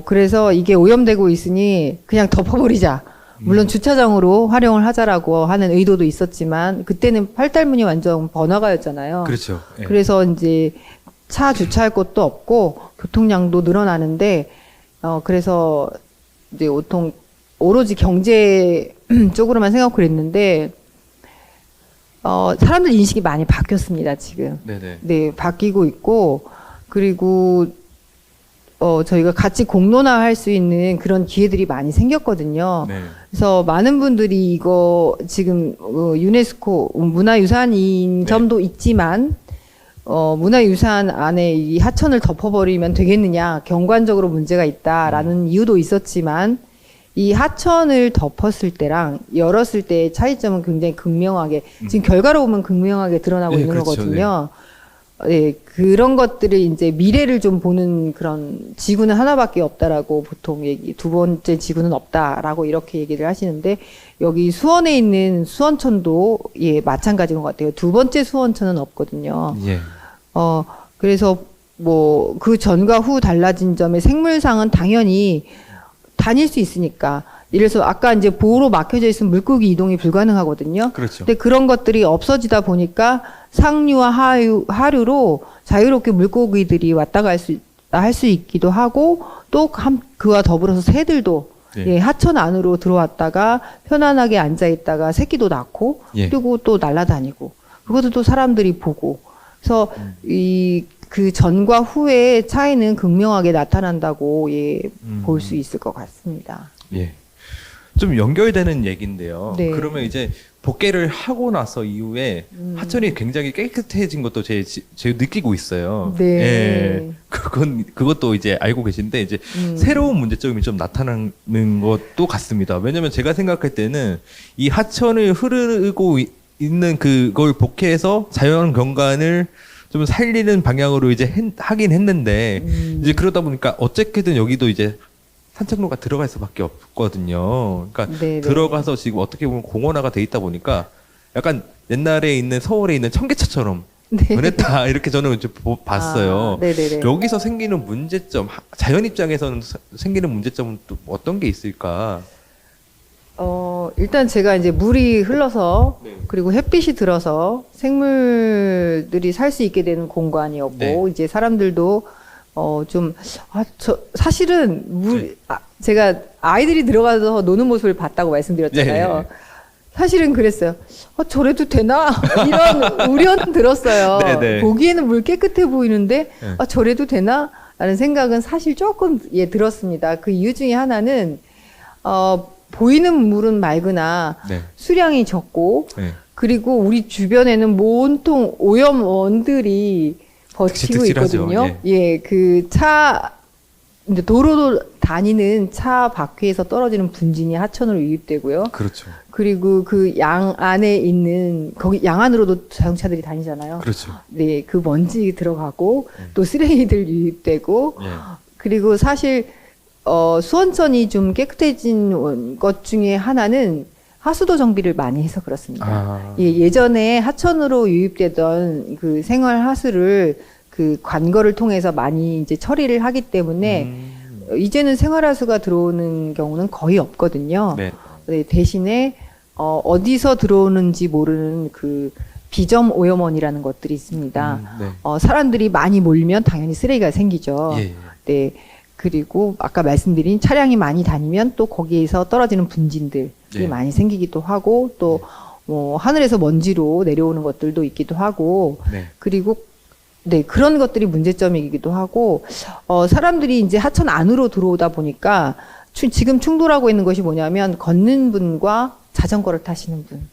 그래서 이게 오염되고 있으니 그냥 덮어버리자. 물론 주차장으로 활용을 하자라고 하는 의도도 있었지만 그때는 팔달문이 완전 번화가였잖아요. 그렇죠. 그래서 이제 차 주차할 곳도 없고 교통량도 늘어나는데 그래서 이제 오로지 경제 쪽으로만 생각하고 그랬는데 사람들 인식이 많이 바뀌었습니다, 지금. 바뀌고 있고, 그리고 저희가 같이 공론화할 수 있는 그런 기회들이 많이 생겼거든요. 네. 그래서 많은 분들이 이거 지금 유네스코 문화유산인 네. 점도 있지만 문화유산 안에 이 하천을 덮어버리면 되겠느냐, 경관적으로 문제가 있다라는 이유도 있었지만 이 하천을 덮었을 때랑 열었을 때의 차이점은 굉장히 극명하게 지금 결과로 보면 극명하게 드러나고 네, 있는 그렇죠. 거거든요. 네, 그런 것들을 이제 미래를 좀 보는 그런 지구는 하나밖에 없다라고 보통 두 번째 지구는 없다라고 이렇게 얘기를 하시는데 여기 수원에 있는 수원천도 예, 마찬가지인 것 같아요. 두 번째 수원천은 없거든요. 예. 그래서 뭐 그 전과 후 달라진 점의 생물상은 당연히 다닐 수 있으니까. 이래서 아까 이제 보호로 막혀져 있으면 물고기 이동이 불가능하거든요. 그렇죠. 근데 그런 것들이 없어지다 보니까 상류와 하류로 자유롭게 물고기들이 왔다 할 수 있기도 하고 또 그와 더불어서 새들도 네. 예, 하천 안으로 들어왔다가 편안하게 앉아 있다가 새끼도 낳고 예. 그리고 또 날아다니고 그것도 또 사람들이 보고 그래서 그 전과 후의 차이는 극명하게 나타난다고 예, 볼 수 있을 것 같습니다. 예. 좀 연결되는 얘기인데요. 네. 그러면 이제 복개를 하고 나서 이후에 하천이 굉장히 깨끗해진 것도 제가 느끼고 있어요. 네. 예. 그것도 이제 알고 계신데 이제 새로운 문제점이 좀 나타나는 것도 같습니다. 왜냐면 제가 생각할 때는 이 하천을 흐르고 있는 그걸 복개해서 자연 경관을 좀 살리는 방향으로 이제 하긴 했는데 이제 그러다 보니까 어쨌든 여기도 이제 산책로가 들어갈 수밖에 없거든요. 그러니까 네네. 들어가서 지금 어떻게 보면 공원화가 돼 있다 보니까 약간 옛날에 있는 서울에 있는 청계천처럼 네. 변했다 이렇게 저는 이제 봤어요. 아, 네네네. 여기서 생기는 문제점, 자연 입장에서는 생기는 문제점은 또 어떤 게 있을까? 일단 제가 이제 물이 흘러서 네. 그리고 햇빛이 들어서 생물들이 살 수 있게 되는 공간이었고 네. 이제 사람들도 사실은 네. 제가 아이들이 들어가서 노는 모습을 봤다고 말씀드렸잖아요. 네. 사실은 그랬어요. 저래도 되나? 이런 우려는 들었어요. 네. 보기에는 물 깨끗해 보이는데, 네. 저래도 되나? 라는 생각은 사실 조금, 들었습니다. 그 이유 중에 하나는, 보이는 물은 맑으나 네. 수량이 적고, 네. 그리고 우리 주변에는 온통 오염원들이 버티고 득실하죠. 있거든요. 이제 도로도 다니는 차 바퀴에서 떨어지는 분진이 하천으로 유입되고요. 그렇죠. 그리고 그 양 안에 있는 거기 양 안으로도 자동차들이 다니잖아요. 그렇죠. 네, 그 먼지 들어가고 또 쓰레기들 유입되고 예. 그리고 사실 수원천이 좀 깨끗해진 것 중에 하나는 하수도 정비를 많이 해서 그렇습니다. 예전에 하천으로 유입되던 그 생활 하수를 그 관거를 통해서 많이 이제 처리를 하기 때문에 이제는 생활하수가 들어오는 경우는 거의 없거든요. 네. 네, 대신에 어디서 들어오는지 모르는 그 비점 오염원이라는 것들이 있습니다. 네. 사람들이 많이 몰면 당연히 쓰레기가 생기죠. 예. 네. 그리고 아까 말씀드린 차량이 많이 다니면 또 거기에서 떨어지는 분진들이 네. 많이 생기기도 하고 또 뭐 하늘에서 먼지로 내려오는 것들도 있기도 하고 네. 그리고 네, 그런 것들이 문제점이기도 하고, 사람들이 이제 하천 안으로 들어오다 보니까, 지금 충돌하고 있는 것이 뭐냐면, 걷는 분과 자전거를 타시는 분.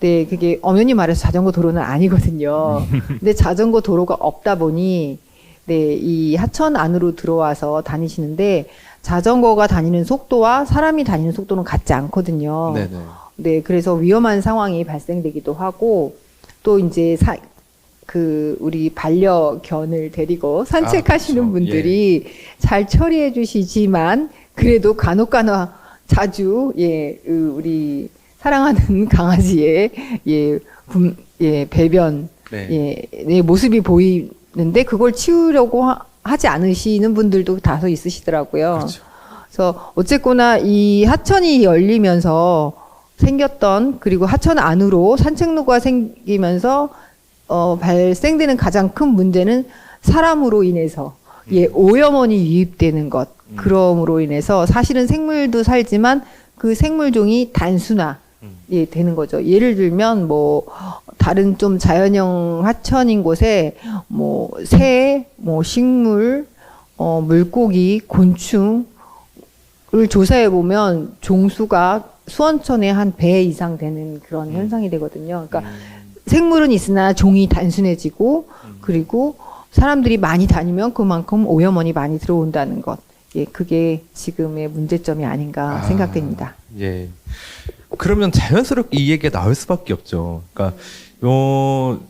네, 그게 엄연히 말해서 자전거 도로는 아니거든요. 근데 자전거 도로가 없다 보니, 네, 이 하천 안으로 들어와서 다니시는데, 자전거가 다니는 속도와 사람이 다니는 속도는 같지 않거든요. 네네. 네, 그래서 위험한 상황이 발생되기도 하고, 또 이제 우리 반려견을 데리고 산책하시는 그렇죠. 분들이 잘 처리해 주시지만, 그래도 간혹가나 자주, 우리 사랑하는 강아지의, 배변, 네. 모습이 보이는데, 그걸 치우려고 하지 않으시는 분들도 다소 있으시더라고요. 그렇죠. 그래서 어쨌거나 이 하천이 열리면서 생겼던, 그리고 하천 안으로 산책로가 생기면서 발생되는 가장 큰 문제는 사람으로 인해서 오염원이 유입되는 것. 그럼으로 인해서 사실은 생물도 살지만 그 생물종이 단순화 되는 거죠. 예를 들면 뭐 다른 좀 자연형 하천인 곳에 뭐 새, 뭐 식물, 물고기, 곤충을 조사해 보면 종수가 수원천에 한 배 이상 되는 그런 현상이 되거든요. 그러니까 생물은 있으나 종이 단순해지고 그리고 사람들이 많이 다니면 그만큼 오염원이 많이 들어온다는 것. 예, 그게 지금의 문제점이 아닌가 생각됩니다. 예. 그러면 자연스럽게 이 얘기가 나올 수밖에 없죠. 그러니까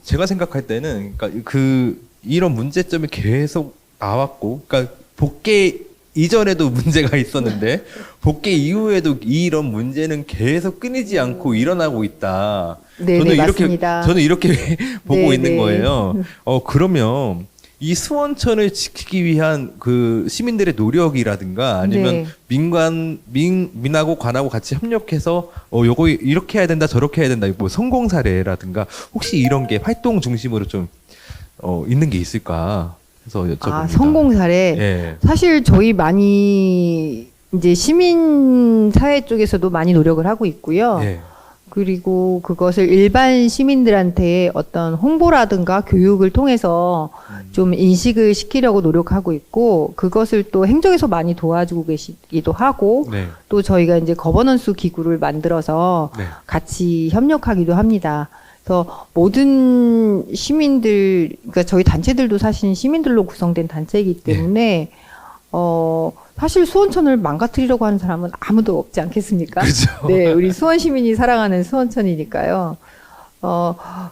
제가 생각할 때는 그러니까 이런 문제점이 계속 나왔고, 그러니까 복개 이전에도 문제가 있었는데 복개 이후에도 이런 문제는 계속 끊이지 않고 일어나고 있다. 네, 저는 네, 이렇게 맞습니다. 저는 이렇게 보고 네, 있는 네. 거예요. 그러면 이 수원천을 지키기 위한 그 시민들의 노력이라든가 아니면 네. 민하고 관하고 같이 협력해서 요거 이렇게 해야 된다 저렇게 해야 된다 뭐 성공 사례라든가 혹시 이런 게 활동 중심으로 좀 있는 게 있을까 해서 여쭤봅니다. 아, 성공 사례. 예. 사실 저희 많이 이제 시민 사회 쪽에서도 많이 노력을 하고 있고요. 예. 그리고 그것을 일반 시민들한테 어떤 홍보라든가 교육을 통해서 좀 인식을 시키려고 노력하고 있고, 그것을 또 행정에서 많이 도와주고 계시기도 하고, 네. 또 저희가 이제 거버넌스 기구를 만들어서 네. 같이 협력하기도 합니다. 그래서 모든 시민들, 그러니까 저희 단체들도 사실 시민들로 구성된 단체이기 때문에, 사실 수원천을 망가뜨리려고 하는 사람은 아무도 없지 않겠습니까? 그죠. 네, 우리 수원 시민이 사랑하는 수원천이니까요.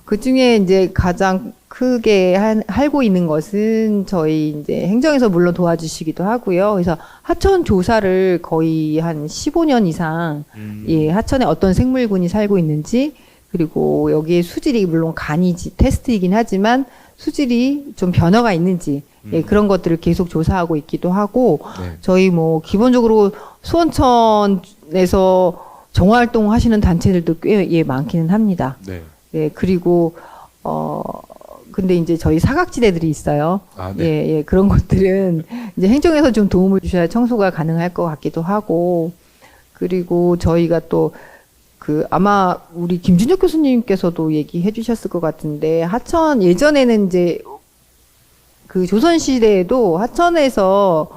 그 중에 이제 가장 크게 하고 있는 것은 저희 이제 행정에서 물론 도와주시기도 하고요. 그래서 하천 조사를 거의 한 15년 이상, 예, 하천에 어떤 생물군이 살고 있는지, 그리고 여기에 수질이 물론 간이지 테스트이긴 하지만 수질이 좀 변화가 있는지, 예, 그런 것들을 계속 조사하고 있기도 하고, 네. 저희 뭐 기본적으로 수원천에서 정화활동 하시는 단체들도 꽤 예, 많기는 합니다. 네. 예, 그리고 근데 이제 저희 사각지대들이 있어요. 아, 네. 예, 예, 그런 것들은 이제 행정에서 좀 도움을 주셔야 청소가 가능할 것 같기도 하고, 그리고 저희가 또 아마 우리 김준혁 교수님께서도 얘기해 주셨을 것 같은데, 하천 예전에는 이제 그 조선시대에도 하천에서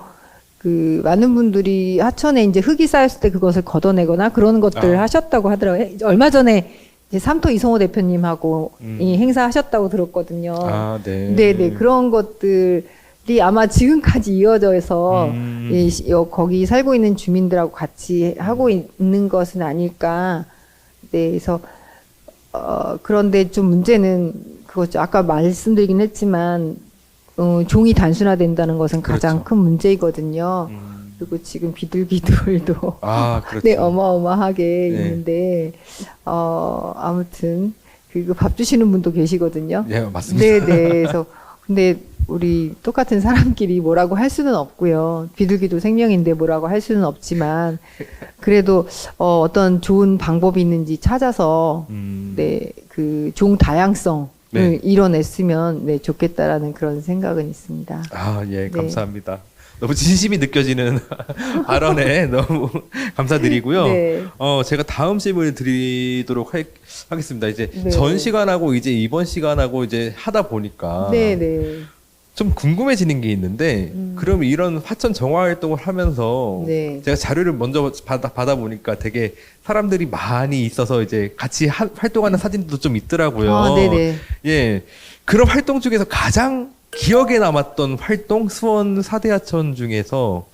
많은 분들이 하천에 이제 흙이 쌓였을 때 그것을 걷어내거나 그런 것들을 하셨다고 하더라고요. 얼마 전에 이제 삼토 이성호 대표님하고 이 행사하셨다고 들었거든요. 아, 네. 네네. 그런 것들이 아마 지금까지 이어져서 거기 살고 있는 주민들하고 같이 하고 있는 것은 아닐까. 네. 그래서, 그런데 좀 문제는 그거죠. 아까 말씀드리긴 했지만, 종이 단순화된다는 것은 가장 그렇죠. 큰 문제이거든요. 그리고 지금 비둘기들도 아, 그렇죠. 네, 어마어마하게 네. 있는데, 아무튼, 밥 주시는 분도 계시거든요. 예, 맞습니다. 네네. 그래서, 근데 우리 똑같은 사람끼리 뭐라고 할 수는 없고요. 비둘기도 생명인데 뭐라고 할 수는 없지만, 그래도, 어떤 좋은 방법이 있는지 찾아서, 네, 종 다양성을 네. 이뤄냈으면, 네, 좋겠다라는 그런 생각은 있습니다. 아, 예, 네. 감사합니다. 너무 진심이 느껴지는 발언에 너무 감사드리고요. 네. 제가 다음 질문을 드리도록 하겠습니다. 이제 네. 전 시간하고 이제 이번 시간하고 이제 하다 보니까 네네. 좀 궁금해지는 게 있는데, 그럼 이런 화천 정화 활동을 하면서 네. 제가 자료를 먼저 받아보니까 되게 사람들이 많이 있어서 이제 같이 활동하는 사진도 좀 있더라고요. 아, 네네. 예. 그런 활동 중에서 가장 기억에 남았던 활동, 수원 사대하천 중에서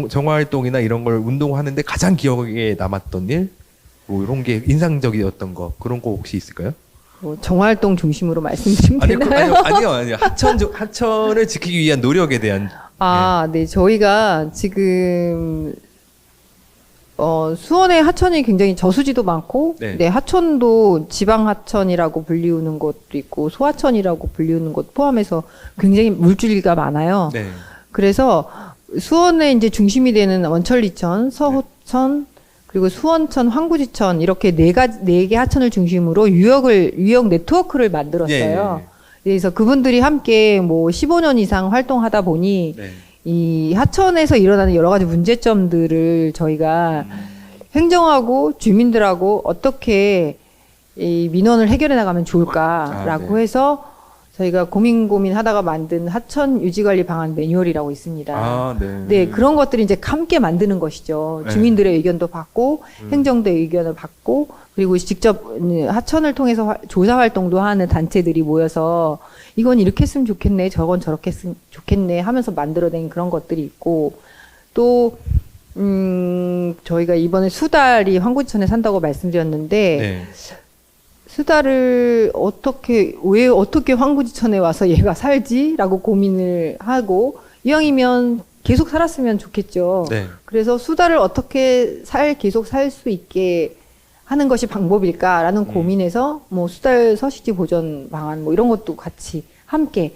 정화 활동이나 이런 걸 운동하는데 가장 기억에 남았던 일? 뭐 이런 게 인상적이었던 거, 그런 거 혹시 있을까요? 정활동 중심으로 말씀드리면 아니요, 되나요? 아니요. 하천을 지키기 위한 노력에 대한. 네. 저희가 지금, 수원의 하천이 굉장히 저수지도 많고, 네. 네, 하천도 지방하천이라고 불리우는 것도 있고, 소하천이라고 불리우는 것 포함해서 굉장히 물줄기가 많아요. 네. 그래서 수원의 이제 중심이 되는 원천리천, 서호천, 그리고 수원천, 황구지천 이렇게 네 개 하천을 중심으로 유역 네트워크를 만들었어요. 예. 그래서 그분들이 함께 뭐 15년 이상 활동하다 보니 네. 이 하천에서 일어나는 여러 가지 문제점들을 저희가 행정하고 주민들하고 어떻게 이 민원을 해결해 나가면 좋을까라고 네. 해서 저희가 고민하다가 만든 하천 유지관리 방안 매뉴얼이라고 있습니다. 아, 네. 네, 그런 것들이 이제 함께 만드는 것이죠. 네. 주민들의 의견도 받고, 행정부의 의견을 받고, 그리고 직접 하천을 통해서 조사 활동도 하는 단체들이 모여서 이건 이렇게 했으면 좋겠네, 저건 저렇게 했으면 좋겠네 하면서 만들어낸 그런 것들이 있고, 또, 저희가 이번에 수달이 황구지천에 산다고 말씀드렸는데, 네. 수달을 왜 어떻게 황구지천에 와서 얘가 살지? 라고 고민을 하고, 이왕이면 계속 살았으면 좋겠죠. 네. 그래서 수달을 어떻게 계속 살 수 있게 하는 것이 방법일까라는 고민에서 뭐 수달 서식지 보존 방안 뭐 이런 것도 같이 함께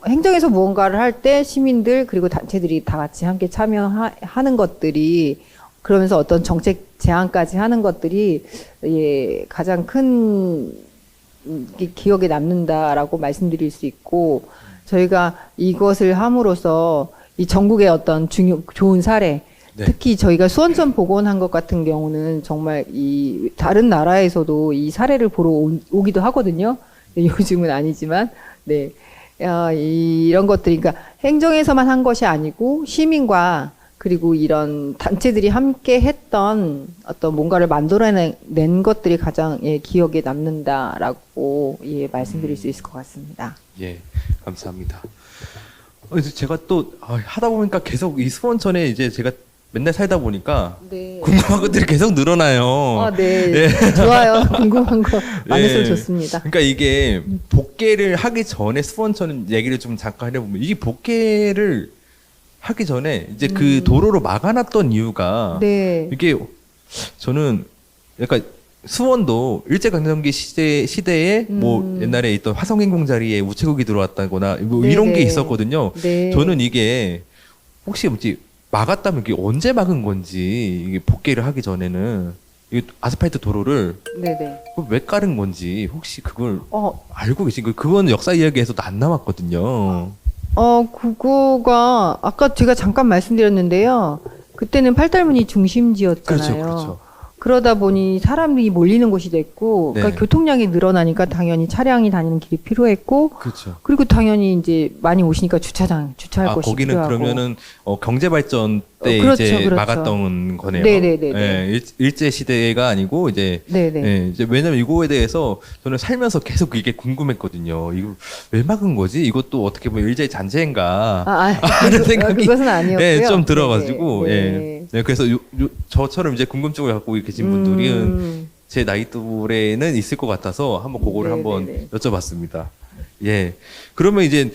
행정에서 무언가를 할 때 시민들 그리고 단체들이 다 같이 함께 참여하는 것들이 그러면서 어떤 정책 제안까지 하는 것들이 예, 가장 큰 기억에 남는다라고 말씀드릴 수 있고 저희가 이것을 함으로써 이 전국의 어떤 좋은 사례 네. 특히 저희가 수원천 복원한 것 같은 경우는 정말 이 다른 나라에서도 이 사례를 보러 오기도 하거든요. 요즘은 아니지만 네 이런 것들이 그러니까 행정에서만 한 것이 아니고 시민과 그리고 이런 단체들이 함께 했던 어떤 뭔가를 만들어낸 것들이 가장 예, 기억에 남는다라고 예, 말씀드릴 수 있을 것 같습니다. 예, 감사합니다. 이제 제가 또 하다 보니까 계속 이 수원천에 이제 제가 맨날 살다 보니까 네. 궁금한 것들이 계속 늘어나요. 아, 네. 예. 좋아요. 궁금한 거 많으시면 예. 좋습니다. 그러니까 이게 복개를 하기 전에 수원천 얘기를 좀 잠깐 해보면 이게 복개를 하기 전에 이제 그 도로로 막아놨던 이유가 네. 이게 저는 약간 수원도 일제강점기 시대에 뭐 옛날에 있던 화성행공 자리에 우체국이 들어왔다거나 뭐 네네. 이런 게 있었거든요. 네. 저는 이게 혹시 뭐지 막았다면 이게 언제 막은 건지 이게 복개를 하기 전에는 이 아스팔트 도로를 네네. 왜 깔은 건지 혹시 그걸 알고 계신가요? 그거는 역사 이야기에서도 안 나왔거든요. 그거가 아까 제가 잠깐 말씀드렸는데요. 그때는 팔달문이 중심지였잖아요. 그렇죠, 그렇죠. 그러다 보니 사람이 몰리는 곳이 됐고, 네. 그러니까 교통량이 늘어나니까 당연히 차량이 다니는 길이 필요했고, 그렇죠. 그리고 당연히 이제 많이 오시니까 주차할 곳이 거기는 필요하고. 그러면은 경제 발전 때 그렇죠, 이제 그렇죠. 막았던 거네요. 네네네네. 일제 시대가 아니고 이제 네네. 예, 이제 왜냐면 이거에 대해서 저는 살면서 계속 이게 궁금했거든요. 이거 왜 막은 거지? 이것도 어떻게 보면 일제 잔재인가 하는 생각이 그것은 아니었고요. 예, 좀 들어가지고 네, 예. 네. 네, 그래서 저처럼 이제 궁금증을 갖고 계신 분들은 제 나이 또래는 있을 것 같아서 한번 그거를 네, 한번 네, 네. 여쭤봤습니다. 예. 그러면 이제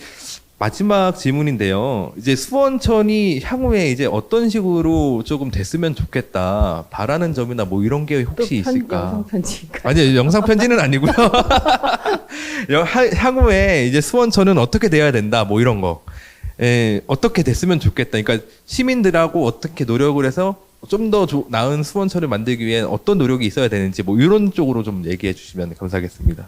마지막 질문인데요. 이제 수원천이 향후에 이제 어떤 식으로 조금 됐으면 좋겠다. 바라는 점이나 뭐 이런 게 혹시 있을까? 영상 편지가. 아니요, 영상 편지는 아니고요. 향후에 이제 수원천은 어떻게 돼야 된다. 뭐 이런 거. 예, 어떻게 됐으면 좋겠다. 그러니까 시민들하고 어떻게 노력을 해서 좀 더 나은 수원천을 만들기 위해 어떤 노력이 있어야 되는지 뭐 이런 쪽으로 좀 얘기해 주시면 감사하겠습니다.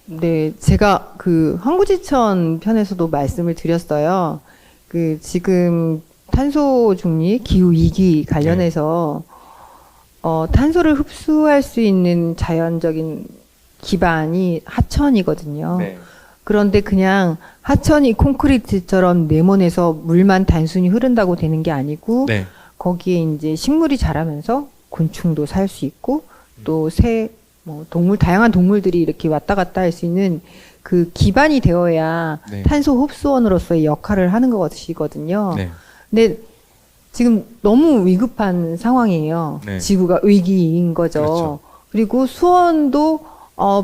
네, 제가 그 황구지천 편에서도 말씀을 드렸어요. 그 지금 탄소 중립 기후 위기 관련해서 탄소를 흡수할 수 있는 자연적인 기반이 하천이거든요. 네. 그런데 그냥 하천이 콘크리트처럼 네모내서 물만 단순히 흐른다고 되는 게 아니고 네. 거기에 이제 식물이 자라면서 곤충도 살 수 있고 또 뭐 다양한 동물들이 이렇게 왔다 갔다 할 수 있는 그 기반이 되어야 네. 탄소 흡수원으로서의 역할을 하는 것이거든요. 네. 근데 지금 너무 위급한 상황이에요. 네. 지구가 위기인 거죠. 그렇죠. 그리고 수원도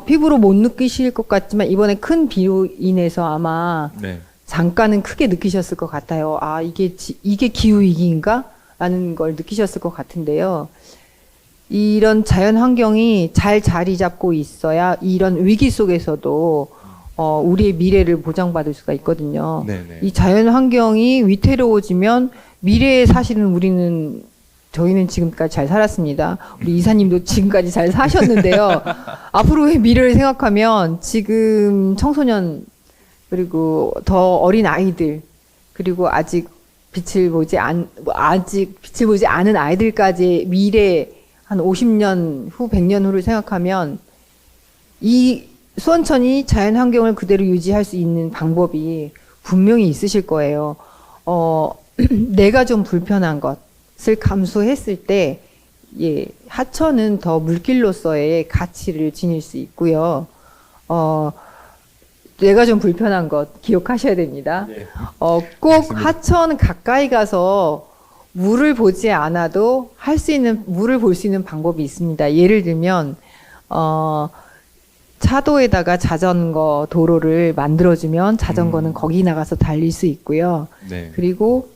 피부로 못 느끼실 것 같지만 이번에 큰 비로 인해서 아마 네. 잠깐은 크게 느끼셨을 것 같아요. 아, 이게 기후 위기인가? 라는 걸 느끼셨을 것 같은데요. 이런 자연 환경이 잘 자리 잡고 있어야 이런 위기 속에서도 우리의 미래를 보장받을 수가 있거든요. 네네. 이 자연 환경이 위태로워지면 미래에 사실은 저희는 지금까지 잘 살았습니다. 우리 이사님도 지금까지 잘 사셨는데요. 앞으로의 미래를 생각하면 지금 청소년 그리고 더 어린 아이들 그리고 아직 빛을 보지 않은 아이들까지의 미래 한 50년 후, 100년 후를 생각하면 이 수원천이 자연 환경을 그대로 유지할 수 있는 방법이 분명히 있으실 거예요. 내가 좀 불편한 것을 감수했을 때, 예, 하천은 더 물길로서의 가치를 지닐 수 있고요. 내가 좀 불편한 것 기억하셔야 됩니다. 네. 꼭 알겠습니다. 하천 가까이 가서 물을 보지 않아도 물을 볼 수 있는 방법이 있습니다. 예를 들면, 차도에다가 자전거 도로를 만들어주면 자전거는 거기 나가서 달릴 수 있고요. 네. 그리고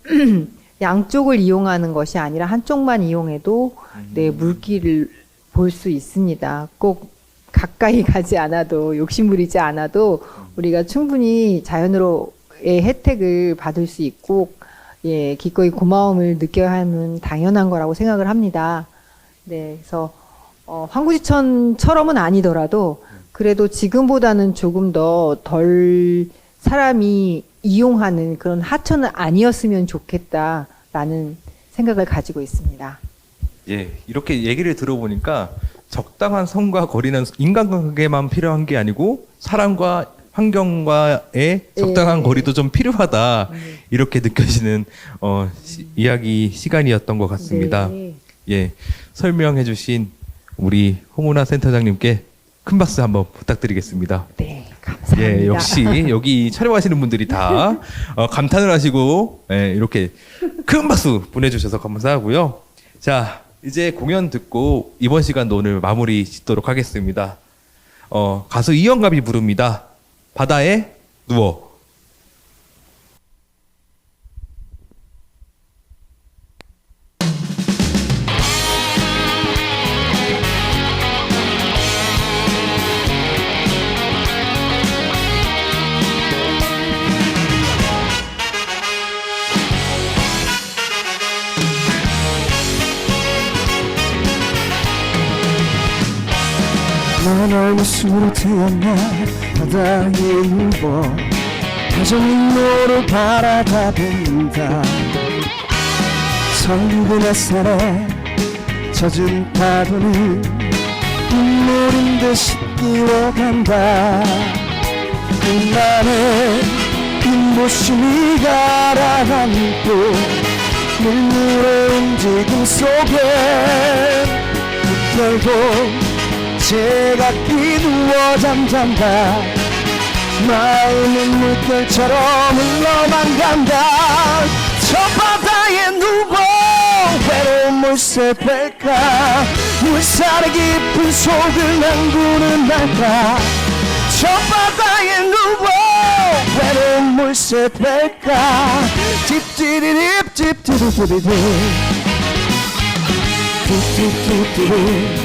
양쪽을 이용하는 것이 아니라 한쪽만 이용해도 네, 물길을 볼 수 있습니다. 꼭 가까이 가지 않아도, 욕심부리지 않아도 우리가 충분히 자연으로의 혜택을 받을 수 있고, 예, 기꺼이 고마움을 느껴야 하는 당연한 거라고 생각을 합니다. 네, 그래서 황구지천처럼은 아니더라도 그래도 지금보다는 조금 더 덜 사람이 이용하는 그런 하천은 아니었으면 좋겠다라는 생각을 가지고 있습니다. 예, 이렇게 얘기를 들어보니까 적당한 선과 거리는 인간관계만 필요한 게 아니고 사람과 환경과의 적당한 예. 거리도 좀 필요하다 이렇게 느껴지는 이야기 시간이었던 것 같습니다. 네. 예, 설명해주신 우리 홍은아 센터장님께 큰 박수 한번 부탁드리겠습니다. 네, 감사합니다. 예, 역시 여기 촬영하시는 분들이 다 감탄을 하시고 예, 이렇게 큰 박수 보내주셔서 감사하고요. 자, 이제 공연 듣고 이번 시간도 오늘 마무리 짓도록 하겠습니다. 가수 이영갑이 부릅니다. 바다에 누워. 난 얼음수로 태어나 바다에 누워 다정한 너를 바라다 본다. 설리는 햇살에 젖은 파도는 눈물인 듯이 뛰어간다. 나는 눈부심이 가라앉고 물물의 움직임 속에 결국 제각기 누워 잠잔다. 마음은 물결처럼 흘러만 간다. 저 바다에 누워 외로움을 새뺄까. 물살의 깊은 속을 남구는 날까. 저 바다에 누워 외로움을 새뺄까. 딥디리립 딥디리디리디 딥딥딥디리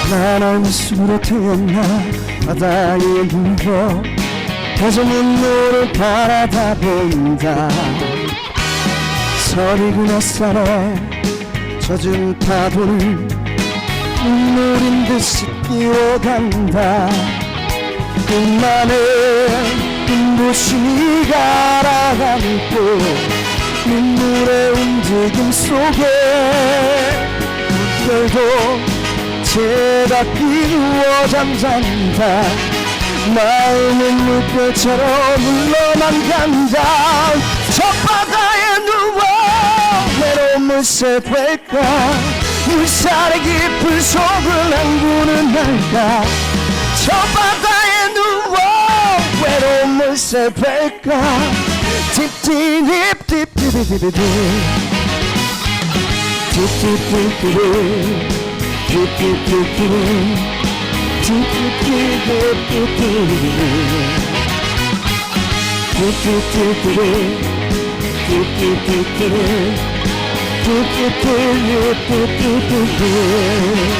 난 얼음수로 태어나 바다에 누워 다정한 너를 바라다 본다. 서리고 햇살에 젖은 파도는 눈물인 듯이 뛰어간다. 끝만에 눈부심이 가라앉고 눈물의 움직임 속에 물결도 제각기 누워 잠잔다. 마음은 물결처럼 흘러만 간다. 저 바다에 누워 외로움을 새뺄까. 물살의 깊은 속을 남구는 날까. 저 바다에 누워 외로움을 새뺄까. 딥디립 딥디디디디 딥딥딥디디 뚜뚜뚜뚜뚜뚜뚜뚜